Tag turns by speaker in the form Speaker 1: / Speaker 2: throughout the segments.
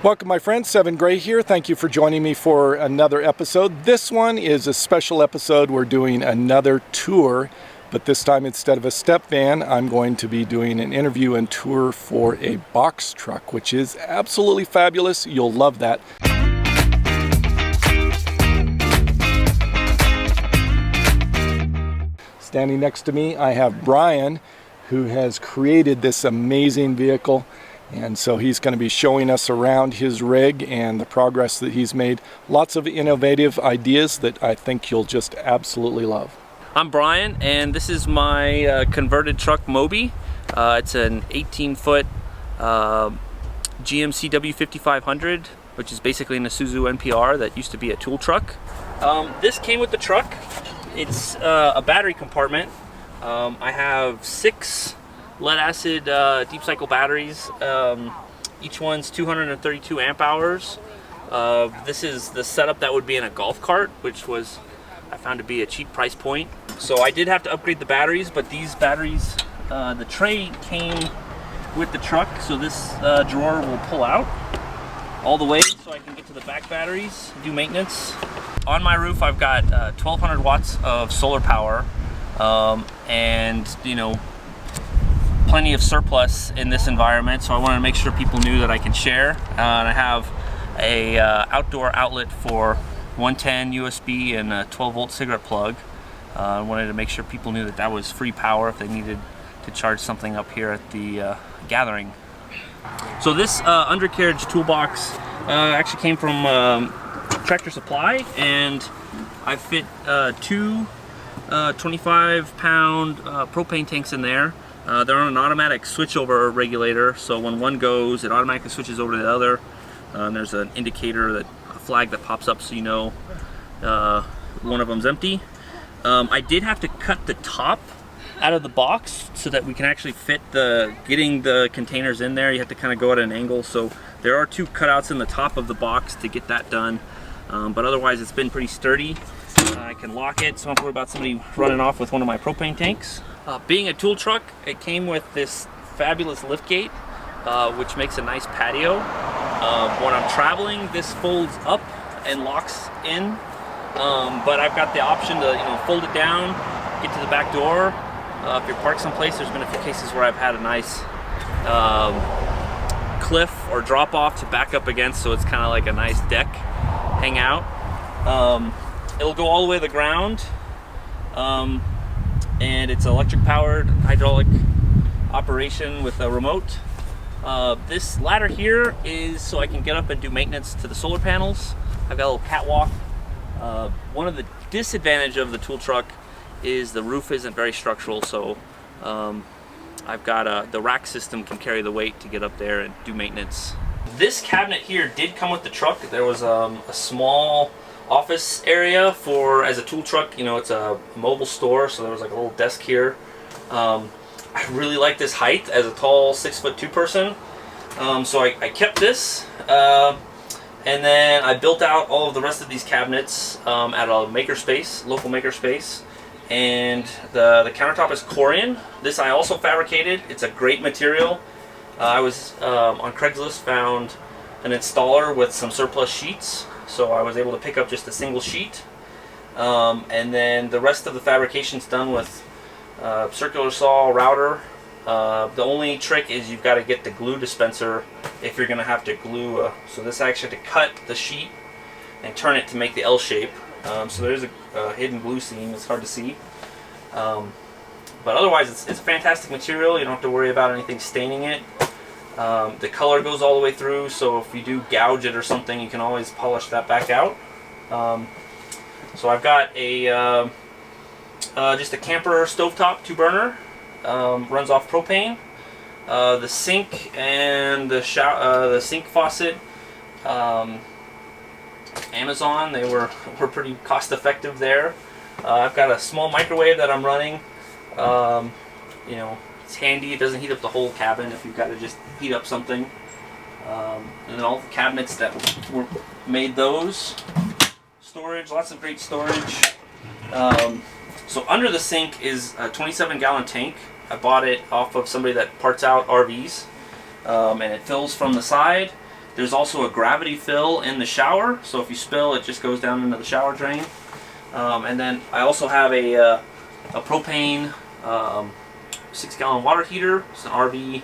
Speaker 1: Welcome my friends, Seven Gray here. Thank you for joining me for another episode. This one is a special episode. We're doing another tour, but this time instead of a step van, I'm going to be doing an interview and tour for a box truck, which is absolutely fabulous. You'll love that. Standing next to me, I have Brian, who has created this amazing vehicle. And so he's going to be showing us around his rig and the progress that he's made. Lots of innovative ideas that I think you'll just absolutely love.
Speaker 2: I'm Brian, and this is my converted truck Moby. It's an 18-foot GMC W5500, which is basically an Isuzu NPR that used to be a tool truck. This came with the truck. It's a battery compartment. I have 6 lead-acid deep cycle batteries. Each one's 232 amp hours. This is the setup that would be in a golf cart, which was I found to be a cheap price point. So I did have to upgrade the batteries, but these batteries, the tray came with the truck, so this drawer will pull out all the way so I can get to the back batteries, do maintenance. On my roof I've got 1200 watts of solar power, and you know, plenty of surplus in this environment, so I wanted to make sure people knew that I can share. And I have a outdoor outlet for 110 USB and a 12 volt cigarette plug. I wanted to make sure people knew that that was free power if they needed to charge something up here at the gathering. So this undercarriage toolbox actually came from Tractor Supply, and I fit 2 25-pound propane tanks in there. They're on an automatic switchover regulator, so when one goes, it automatically switches over to the other. There's an indicator, a flag that pops up so you know one of them's empty. I did have to cut the top out of the box so that we can actually fit getting the containers in there. You have to kind of go at an angle, so there are 2 cutouts in the top of the box to get that done. But otherwise it's been pretty sturdy. I can lock it, so I don't worry about somebody running off with one of my propane tanks. Being a tool truck, it came with this fabulous liftgate, which makes a nice patio. When I'm traveling, this folds up and locks in, but I've got the option to fold it down, get to the back door. If you're parked someplace, there's been a few cases where I've had a nice cliff or drop off to back up against, so it's kind of like a nice deck hang out. It'll go all the way to the ground, and it's electric powered hydraulic operation with a remote. This ladder here is so I can get up and do maintenance to the solar panels. I've got a little catwalk. One of the disadvantages of the tool truck is the roof isn't very structural, so I've got the rack system can carry the weight to get up there and do maintenance. This cabinet here did come with the truck. There was a small office area as a tool truck. You know, it's a mobile store, so there was like a little desk here. I really like this height as a tall 6'2" person, so I kept this, and then I built out all of the rest of these cabinets at a makerspace, local makerspace. And the countertop is Corian. This I also fabricated. It's a great material. I was on Craigslist, found an installer with some surplus sheets, so I was able to pick up just a single sheet, and then the rest of the fabrication's done with circular saw, router. The only trick is you've got to get the glue dispenser if you're going to have to glue. So this I actually had to cut the sheet and turn it to make the L shape. So there's a hidden glue seam. It's hard to see. But otherwise it's a fantastic material. You don't have to worry about anything staining it. The color goes all the way through, so if you do gouge it or something, you can always polish that back out. So I've got just a camper stovetop 2-burner, runs off propane. The sink and the sink faucet, Amazon, they were pretty cost effective there. I've got a small microwave that I'm running. You know, it's handy. It doesn't heat up the whole cabin if you've got to just heat up something. And then all the cabinets that were made those. Storage, lots of great storage. So under the sink is a 27-gallon tank. I bought it off of somebody that parts out RVs, and it fills from the side. There's also a gravity fill in the shower, so if you spill, it just goes down into the shower drain. And then I also have a propane 6-gallon water heater. It's an RV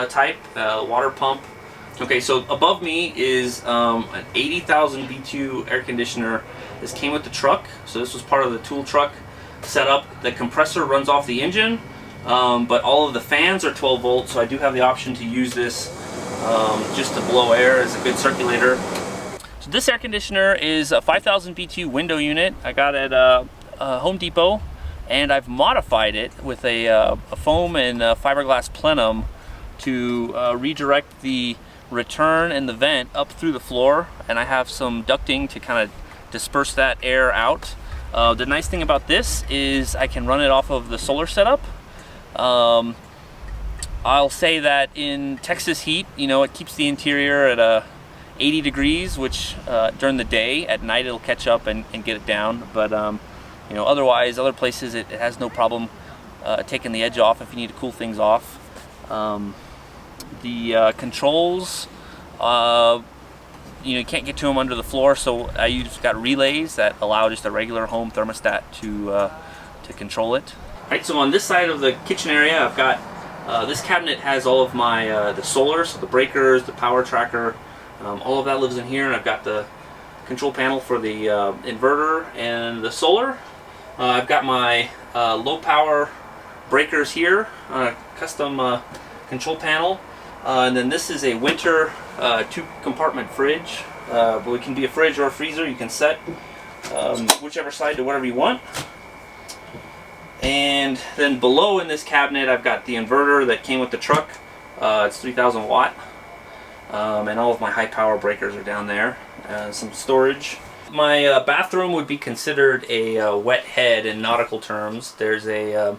Speaker 2: type water pump. Okay, so above me is an 80,000 BTU air conditioner. This came with the truck, so this was part of the tool truck setup. The compressor runs off the engine, but all of the fans are 12 volts, so I do have the option to use this just to blow air as a good circulator. So this air conditioner is a 5,000 BTU window unit. I got it at Home Depot, and I've modified it with a foam and fiberglass plenum to redirect the return and the vent up through the floor, and I have some ducting to kind of disperse that air out. The nice thing about this is I can run it off of the solar setup. I'll say that in Texas heat, you know, it keeps the interior at 80 degrees, which during the day, at night it'll catch up and get it down. But you know, otherwise, other places it has no problem taking the edge off if you need to cool things off. The controls, you know, you can't get to them under the floor, so I got relays that allow just a regular home thermostat to control it. All right, so on this side of the kitchen area, I've got this cabinet has all of my the solar, so the breakers, the power tracker, all of that lives in here, and I've got the control panel for the inverter and the solar. I've got my low power breakers here, custom control panel. And then this is a winter 2-compartment fridge, but it can be a fridge or a freezer. You can set whichever side to whatever you want. And then below in this cabinet, I've got the inverter that came with the truck. It's 3,000 watt, and all of my high power breakers are down there. Some storage. My bathroom would be considered a wet head in nautical terms. There's a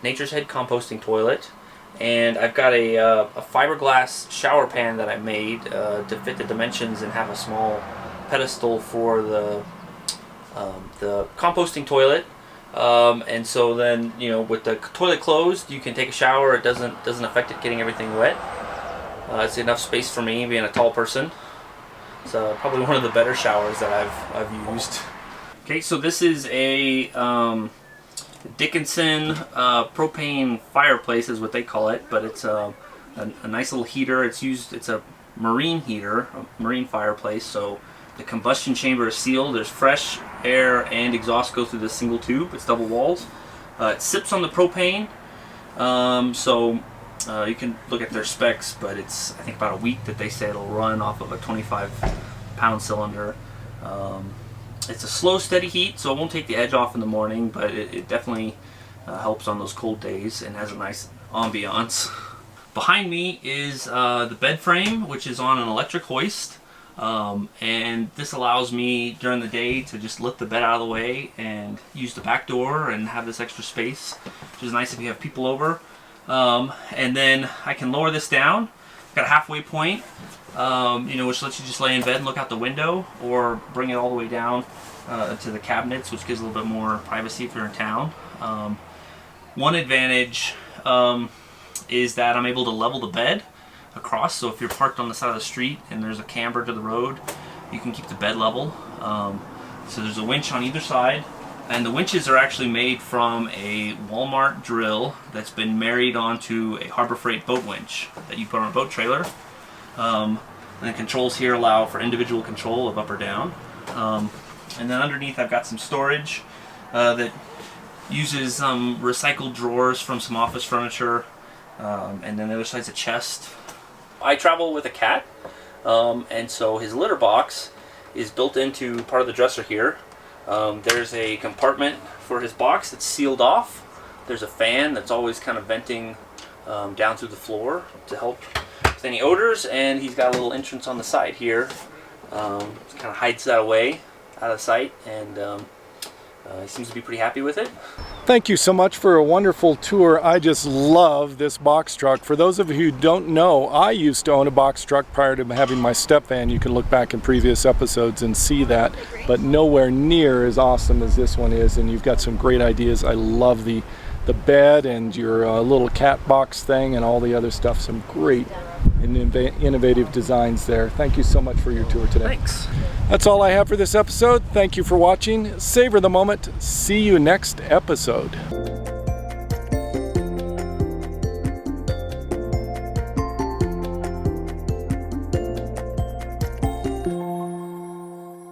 Speaker 2: Nature's Head composting toilet. And I've got a fiberglass shower pan that I made to fit the dimensions and have a small pedestal for the composting toilet. And so then, you know, with the toilet closed, you can take a shower. It doesn't affect it getting everything wet. It's enough space for me, being a tall person. It's probably one of the better showers that I've used. Okay, so this is a Dickinson propane fireplace is what they call it, but it's a nice little heater. It's a marine heater, a marine fireplace, so the combustion chamber is sealed. There's fresh air and exhaust go through this single tube. It's double walls. It sips on the propane, so you can look at their specs, but it's, I think, about a week that they say it'll run off of a 25-pound cylinder. It's a slow, steady heat, so it won't take the edge off in the morning, but it definitely helps on those cold days and has a nice ambiance. Behind me is the bed frame, which is on an electric hoist, and this allows me during the day to just lift the bed out of the way and use the back door and have this extra space, which is nice if you have people over. And then I can lower this down. I've got a halfway point, you know, which lets you just lay in bed and look out the window, or bring it all the way down to the cabinets, which gives a little bit more privacy if you're in town. One advantage is that I'm able to level the bed across, so if you're parked on the side of the street and there's a camber to the road, you can keep the bed level. So there's a winch on either side, and the winches are actually made from a Walmart drill that's been married onto a Harbor Freight boat winch that you put on a boat trailer. And the controls here allow for individual control of up or down. And then underneath I've got some storage that uses some recycled drawers from some office furniture, and then the other side's a chest. I travel with a cat, and so his litter box is built into part of the dresser here. There's a compartment for his box that's sealed off. There's a fan that's always kind of venting down through the floor to help with any odors, and he's got a little entrance on the side here. Kind of hides that away out of sight, and he seems to be pretty happy with it.
Speaker 1: Thank you so much for a wonderful tour. I just love this box truck. For those of you who don't know, I used to own a box truck prior to having my step van. You can look back in previous episodes and see that, but nowhere near as awesome as this one is, and you've got some great ideas. I love the the bed and your little cat box thing and all the other stuff. Some great and innovative designs there. Thank you so much for your tour today.
Speaker 2: Thanks.
Speaker 1: That's all I have for this episode. Thank you for watching. Savor the moment. See you next episode.